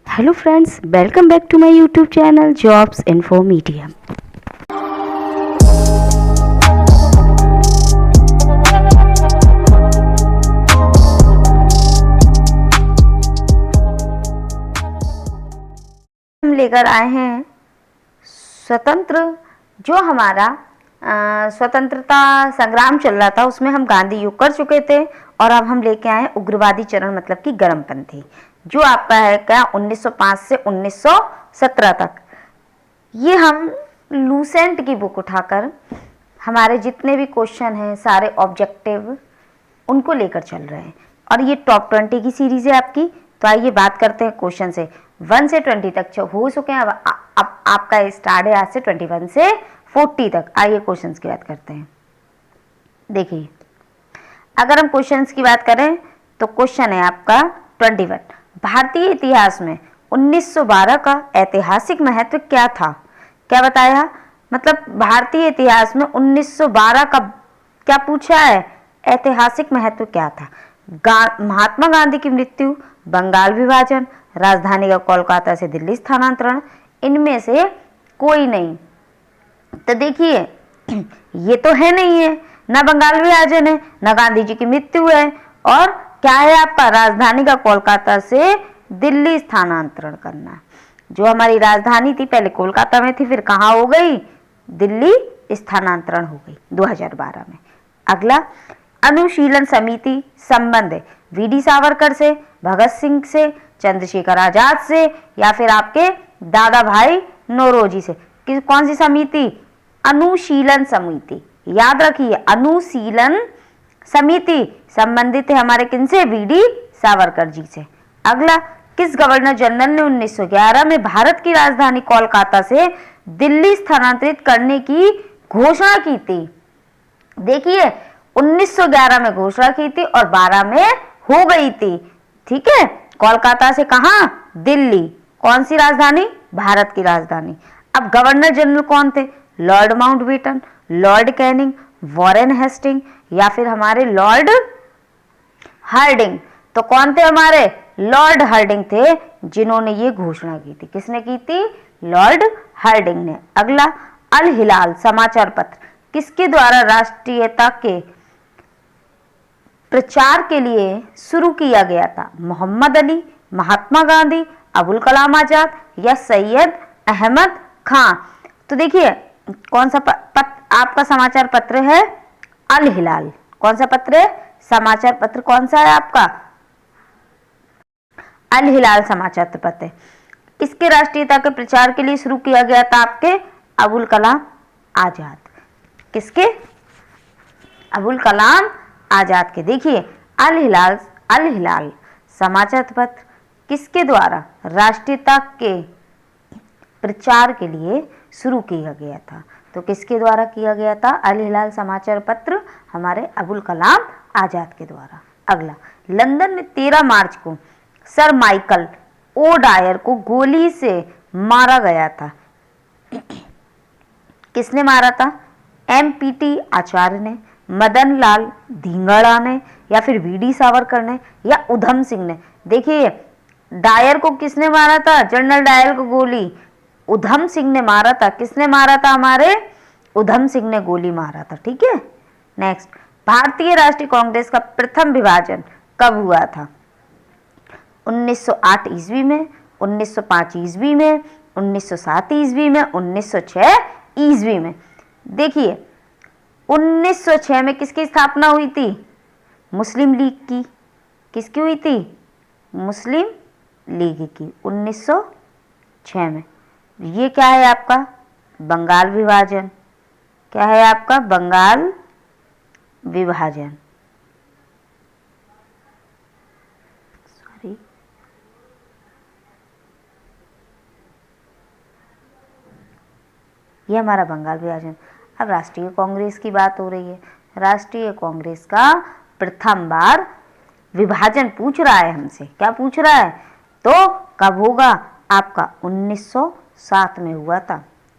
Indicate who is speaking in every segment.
Speaker 1: Hello friends, welcome back to my YouTube channel jobs info media. हम लेकर आए हैं जो हमारा स्वतंत्रता संग्राम चल रहा था, उसमें हम गांधी युग कर चुके थे और अब हम लेके आए उग्रवादी चरण, मतलब कि गर्मपंथी, जो आपका है क्या 1905 से 1917 तक। ये हम लूसेंट की बुक उठाकर हमारे जितने भी क्वेश्चन हैं, सारे ऑब्जेक्टिव, उनको लेकर चल रहे हैं और ये टॉप 20 की सीरीज है आपकी। तो आइए बात करते हैं क्वेश्चन से। 1 से 20 तक हो चुके हैं, अब आपका स्टार्ट है आज से 21 से 40 तक। आइए क्वेश्चंस की बात करते हैं। देखिए, अगर हम क्वेश्चंस की बात करें तो क्वेश्चन है आपका 21, भारतीय इतिहास में 1912 का ऐतिहासिक महत्व क्या था। क्या बताया, मतलब भारतीय इतिहास में 1912 का क्या पूछा है, ऐतिहासिक महत्व क्या था। महात्मा गांधी की मृत्यु, बंगाल विभाजन, राजधानी का कोलकाता से दिल्ली स्थानांतरण, इनमें से कोई नहीं। तो देखिए, ये तो है नहीं है, ना बंगाल विभाजन है, ना गांधी जी की मृत्यु है, और क्या है आपका राजधानी का कोलकाता से दिल्ली स्थानांतरण करना। जो हमारी राजधानी थी पहले कोलकाता में थी, फिर कहाँ हो गई, दिल्ली स्थानांतरण हो गई 2012 में। अगला, अनुशीलन समिति संबंध है वीडी सावरकर से, भगत सिंह से, चंद्रशेखर आजाद से, या फिर आपके दादा भाई नौरोजी से। कौन सी समिति, अनुशीलन समिति। याद रखिए, अनुशीलन समिति संबंधित है हमारे किनसे, वीडी सावरकर जी से। अगला, किस गवर्नर जनरल ने 1911 में भारत की राजधानी कोलकाता से दिल्ली स्थानांतरित करने की घोषणा की थी। देखिए, 1911 में घोषणा की थी और 12 में हो गई थी, ठीक है। कोलकाता से कहां, दिल्ली। कौन सी राजधानी, भारत की राजधानी। अब गवर्नर जनरल कौन थे, lord Mountbatten, lord Canning, Warren Hasting, या फिर हमारे लॉर्ड हार्डिंग। तो कौन थे हमारे, लॉर्ड हार्डिंग थे जिन्होंने ये घोषणा की थी। किसने की थी, लॉर्ड हार्डिंग ने। अगला, अल हिलाल समाचार पत्र किसके द्वारा राष्ट्रीयता के प्रचार के लिए शुरू किया गया था। मोहम्मद अली, महात्मा गांधी, अबुल कलाम आजाद, या सैयद अहमद खान। तो देखिए, कौन सा आपका समाचार पत्र है, अल हिलाल। कौन सा पत्र है, समाचार पत्र कौन सा है आपका, अल हिलाल समाचार पत्र। इसके राष्ट्रीयता के प्रचार के लिए शुरू किया गया था आपके अबुल कलाम आजाद। किसके, अबुल कलाम आजाद के। देखिए, अल हिलाल समाचार पत्र किसके द्वारा राष्ट्रीयता के प्रचार के लिए शुरू किया गया था। तो किसके द्वारा किया गया था, अल हिलाल समाचार पत्र हमारे अबुल कलाम आजाद के द्वारा। अगला, लंदन में 13 मार्च को सर माइकल ओ डायर को गोली से मारा गया था। किसने मारा था, एमपीटी आचार्य ने, मदन लाल धिंगड़ा ने, या फिर वीडी सावरकर ने, या उधम सिंह ने। देखिए, डायर को किसने मारा था, जनरल डायर को गोली उधम सिंह ने मारा था। किसने मारा था, हमारे उधम सिंह ने गोली मारा था, ठीक है। नेक्स्ट, भारतीय राष्ट्रीय कांग्रेस का प्रथम विभाजन कब हुआ था। 1908 ईस्वी में, 1905 ईस्वी में, 1907 ईस्वी में, 1906 ईस्वी में। देखिए, 1906 में किसकी स्थापना हुई थी, मुस्लिम लीग की। किसकी हुई थी, मुस्लिम लीग की 1906 में। ये क्या है आपका, बंगाल विभाजन। क्या है आपका, बंगाल विभाजन। सॉरी, ये हमारा बंगाल विभाजन। अब राष्ट्रीय कांग्रेस की बात हो रही है। राष्ट्रीय कांग्रेस का प्रथम बार विभाजन पूछ रहा है हमसे। क्या पूछ रहा है, तो कब होगा आपका 1907 में हुआ था।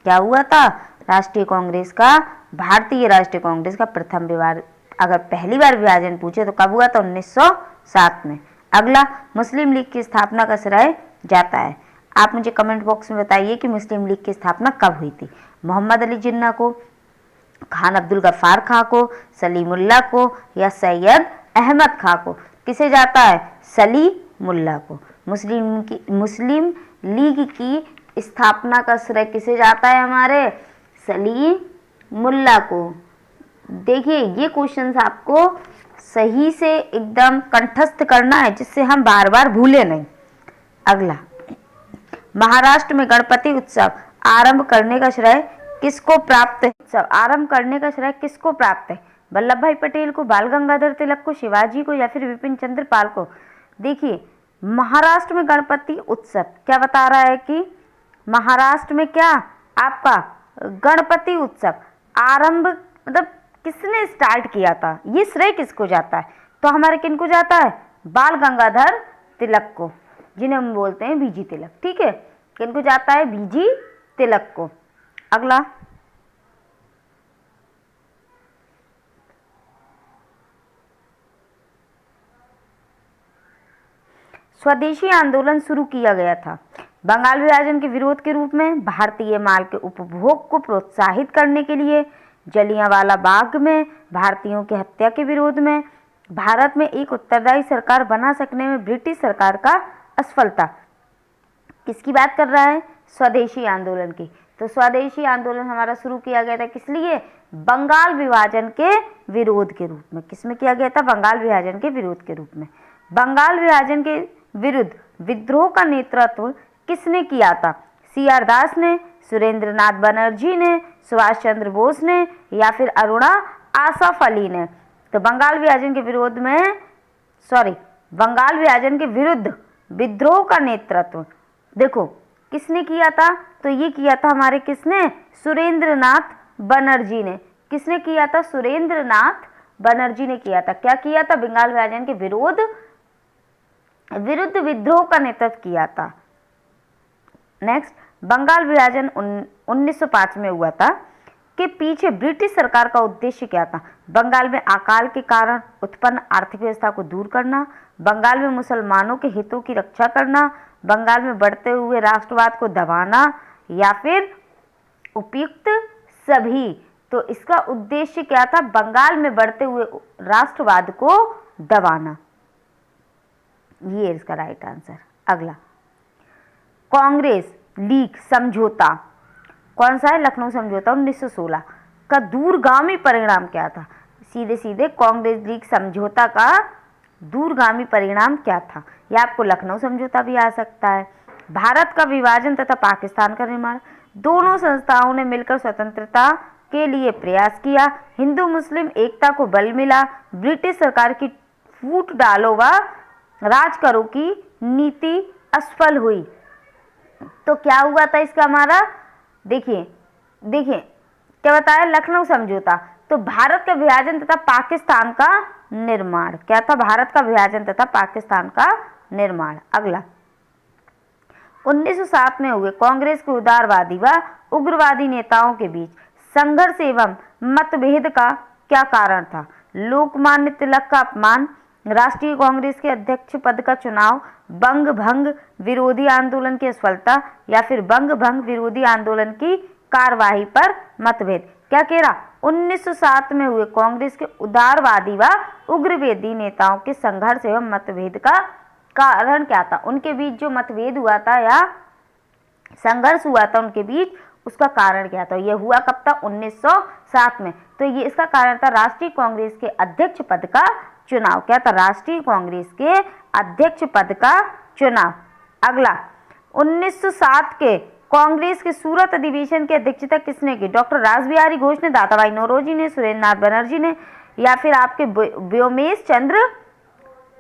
Speaker 1: क्या हुआ था, राष्ट्रीय कांग्रेस का, भारतीय राष्ट्रीय कांग्रेस का प्रथम विभाजन। अगर पहली बार विभाजन पूछे तो कब हुआ था, 1907 में। अगला, मुस्लिम लीग की स्थापना का श्रेय जाता है? आप मुझे कमेंट बॉक्स में बताइए कि मुस्लिम लीग की स्थापना कब हुई थी। मोहम्मद अली जिन्ना को, खान अब्दुल गफ्फार खां को, सलीमुल्लाह को या सैयद अहमद खां को? किसे जाता है? सलीमुल्लाह को। मुस्लिम लीग की स्थापना का श्रेय किसे जाता है? हमारे सलीमुल्लाह को। देखिए ये क्वेश्चन आपको सही से एकदम कंठस्थ करना है जिससे हम बार बार भूले नहीं। अगला, महाराष्ट्र में गणपति उत्सव आरंभ करने का श्रेय किसको प्राप्त है? उत्सव आरंभ करने का श्रेय किसको प्राप्त है? वल्लभ भाई पटेल को, बाल गंगाधर तिलक को, शिवाजी को या फिर विपिन चंद्र पाल को? देखिए महाराष्ट्र में गणपति उत्सव क्या बता रहा है कि महाराष्ट्र में क्या आपका गणपति उत्सव आरंभ मतलब किसने स्टार्ट किया था? ये श्रेय किसको जाता है? तो हमारे किन को जाता है? बाल गंगाधर तिलक को, जिन्हें हम बोलते हैं बीजी तिलक। ठीक है, किन को जाता है? बीजी तिलक को। अगला, स्वदेशी आंदोलन शुरू किया गया था बंगाल विभाजन के विरोध के रूप में, भारतीय माल के उपभोग को प्रोत्साहित करने के लिए, जलियांवाला बाग में भारतीयों की हत्या के विरोध में, भारत में एक उत्तरदायी सरकार बना सकने में ब्रिटिश सरकार का असफलता। किसकी बात कर रहा है? स्वदेशी आंदोलन की। तो स्वदेशी आंदोलन हमारा शुरू किया गया था किस लिए? बंगाल विभाजन के विरोध के रूप में। किसमें किया गया था? बंगाल विभाजन के विरोध के रूप में। बंगाल विभाजन के विरुद्ध विद्रोह का नेतृत्व किसने किया था? CR दास ने, सुरेंद्रनाथ बनर्जी ने, सुभाष चंद्र बोस ने या फिर अरुणा आसफ अली ने? तो बंगाल विभाजन के विरोध में बंगाल विभाजन के विरुद्ध विद्रोह का नेतृत्व देखो किसने किया था? तो ये किया था हमारे किसने? सुरेंद्रनाथ बनर्जी ने। किसने किया था? सुरेंद्रनाथ बनर्जी ने किया था। क्या किया था? बंगाल विभाजन के विरुद्ध विद्रोह का नेतृत्व किया था। नेक्स्ट, बंगाल विभाजन 1905 में हुआ था के पीछे ब्रिटिश सरकार का उद्देश्य क्या था? बंगाल में अकाल के कारण उत्पन्न आर्थिक व्यवस्था को दूर करना, बंगाल में मुसलमानों के हितों की रक्षा करना, बंगाल में बढ़ते हुए राष्ट्रवाद को दबाना या फिर उपयुक्त सभी? तो इसका उद्देश्य क्या था? बंगाल में बढ़ते हुए राष्ट्रवाद को दबाना। ये इसका राइट आंसर। अगला, कांग्रेस लीग समझौता कौन सा है? लखनऊ समझौता 1916 का दूरगामी परिणाम क्या था? सीधे सीधे कांग्रेस लीग समझौता का दूरगामी परिणाम क्या था? या आपको लखनऊ समझौता भी आ सकता है। भारत का विभाजन तथा पाकिस्तान का निर्माण, दोनों संस्थाओं ने मिलकर स्वतंत्रता के लिए प्रयास किया, हिंदू मुस्लिम एकता को बल मिला, ब्रिटिश सरकार की फूट डालो व राज करो की नीति असफल हुई। तो क्या हुआ था इसका हमारा? देखिए क्या बताया? लखनऊ समझौता। तो भारत का विभाजन तथा पाकिस्तान का निर्माण क्या था? भारत का विभाजन तथा पाकिस्तान का निर्माण। अगला, 1907 में हुए कांग्रेस के उदारवादी व उग्रवादी नेताओं के बीच संघर्ष एवं मतभेद का क्या कारण था? लोकमान्य तिलक का अपमान, राष्ट्रीय कांग्रेस के अध्यक्ष पद का चुनाव, बंग भंग विरोधी आंदोलन की असफलता या फिर बंग भंग विरोधी आंदोलन की कार्यवाही पर मतभेद? क्या कह रहा? 1907 में हुए कांग्रेस के उदारवादी व उग्रवादी नेताओं के संघर्ष एवं मतभेद का कारण क्या था? उनके बीच जो मतभेद हुआ था या संघर्ष हुआ था उनके बीच, उसका कारण क्या था? यह हुआ कब था? 1907 में। तो ये इसका कारण था राष्ट्रीय कांग्रेस के अध्यक्ष पद का चुनाव। क्या था? राष्ट्रीय कांग्रेस के अध्यक्ष पद का चुनाव। अगला, 1907 के कांग्रेस के सूरत अधिवेशन की अध्यक्षता किसने की? डॉक्टर रासबिहारी घोष ने, दादाभाई नौरोजी ने, सुरेंद्रनाथ बनर्जी ने या फिर आपके व्योमेश चंद्र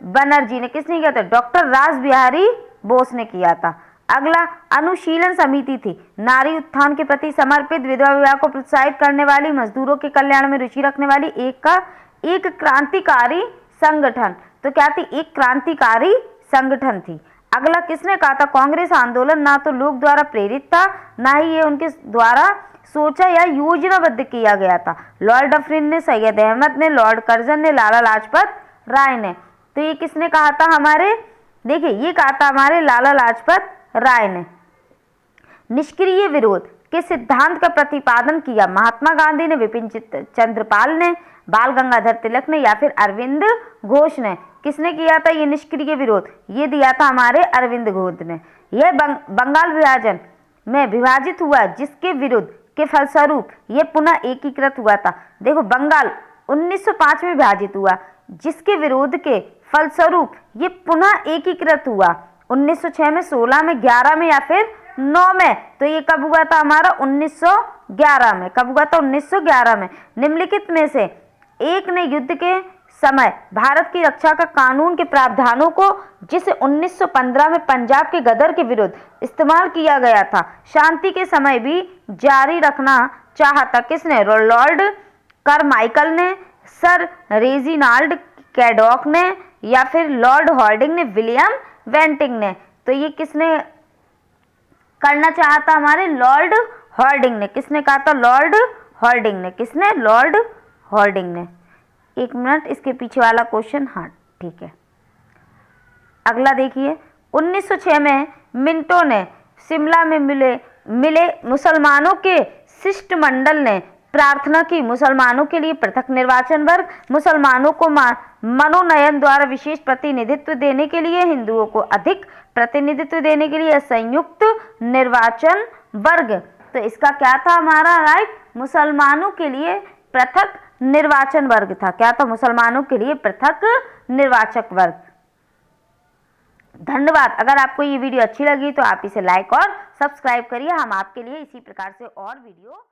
Speaker 1: बनर्जी ने? किसने किया था? डॉक्टर रासबिहारी बोस ने किया था। अगला, अनुशीलन समिति थी नारी उत्थान के प्रति समर्पित, विधवा विवाह को प्रोत्साहित करने वाली, मजदूरों के कल्याण में रुचि रखने वाली एक क्रांतिकारी संगठन। तो क्या थी? एक क्रांतिकारी संगठन थी। अगला, किसने कहा था? कांग्रेस आंदोलन ना तो लोग द्वारा प्रेरित था, ना ही ये उनके द्वारा सोचा या योजनाबद्ध किया गया था। लॉर्ड डफरिन ने, सैयद अहमद ने, लॉर्ड कर्जन ने, लाला लाजपत राय ने। तो ये किसने कहा था? हमारे देखिए ये कहा था हमारे लाला लाजपत राय ने। निष्क्रिय विरोध के सिद्धांत का प्रतिपादन किया महात्मा गांधी ने, विपिन चंद्र पाल ने, बाल गंगाधर तिलक ने या फिर अरविंद घोष ने? किसने किया था ये निष्क्रिय विरोध? ये दिया था हमारे अरविंद घोष ने। यह बंगाल विभाजन में विभाजित हुआ जिसके विरोध के फलस्वरूप ये पुनः एकीकृत हुआ था। देखो बंगाल 1905 में विभाजित हुआ जिसके विरोध के फलस्वरूप ये पुनः एकीकृत हुआ 1906 में, 16 में, 11 में या फिर 9 में। तो ये कब हुआ था हमारा? 1911 में। कब हुआ था? 1911 में। निम्नलिखित में से एक ने युद्ध के समय भारत की रक्षा का कानून के प्रावधानों को, जिसे 1915 में पंजाब के गदर के विरुद्ध इस्तेमाल किया गया था, शांति के समय भी जारी रखना चाहा था? किसने? लॉर्ड करमाइकल ने, सर रेजिनाल्ड कैडॉक ने या फिर लॉर्ड हॉर्डिंग ने, विलियम वेंटिंग ने? तो ये किसने करना चाहा था? हमारे लॉर्ड हॉर्डिंग ने। किसने कहा था? लॉर्ड हॉर्डिंग ने। किसने? लॉर्ड हॉर्डिंग ने। एक मिनट, इसके पीछे वाला क्वेश्चन, हाँ ठीक है। अगला देखिए, 1906 में मिंटो ने शिमला में मिले मुसलमानों के शिष्टमंडल ने प्रार्थना की मुसलमानों के लिए पृथक निर्वाचन वर्ग, मुसलमानों को मनोनयन द्वारा विशेष प्रतिनिधित्व देने के लिए, हिंदुओं को अधिक प्रतिनिधित्व देने के लिए संयुक्त निर्वाचन वर्ग। तो इसका क्या था हमारा? राइट, मुसलमानों के लिए पृथक निर्वाचन वर्ग था। क्या था? मुसलमानों के लिए पृथक निर्वाचक वर्ग। धन्यवाद। अगर आपको ये वीडियो अच्छी लगी तो आप इसे लाइक और सब्सक्राइब करिए। हम आपके लिए इसी प्रकार से और वीडियो